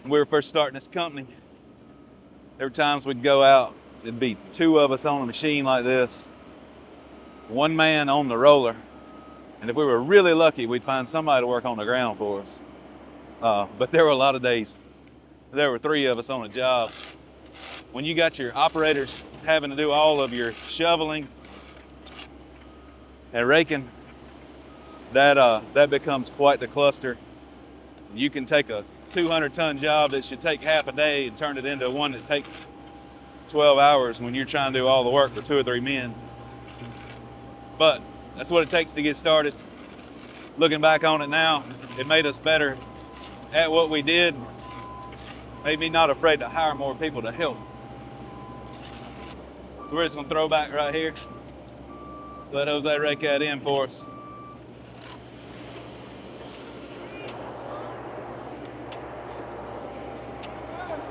When we were first starting this company, there were times we'd go out, it'd be 2 of us on a machine like this, 1 man on the roller, and if we were really lucky, we'd find somebody to work on the ground for us. But there were a lot of days, there were 3 of us on a job. When you got your operators having to do all of your shoveling and raking, that becomes quite the cluster. You can take a 200-ton job that should take half a day and turn it into one that takes 12 hours when you're trying to do all the work for 2 or 3 men. But that's what it takes to get started. Looking back on it now, it made us better at what we did. Made me not afraid to hire more people to help. So we're just gonna throw back right here. Let Jose rake that in for us.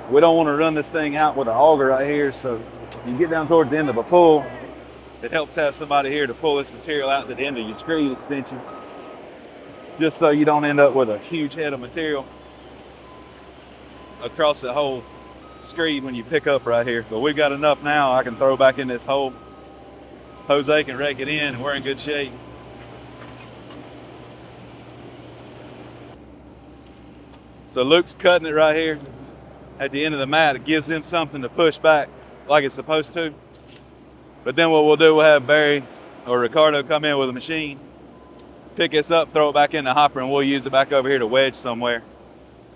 We don't want to run this thing out with an auger right here, so you get down towards the end of a pull, it helps have somebody here to pull this material out to the end of your screed extension, just so you don't end up with a huge head of material across the whole screed when you pick up right here. But we've got enough now I can throw back in this hole. Jose can rake it in and we're in good shape. So Luke's cutting it right here at the end of the mat. It gives them something to push back like it's supposed to. But then what we'll do, we'll have Barry or Ricardo come in with a machine, pick this up, throw it back in the hopper, and we'll use it back over here to wedge somewhere.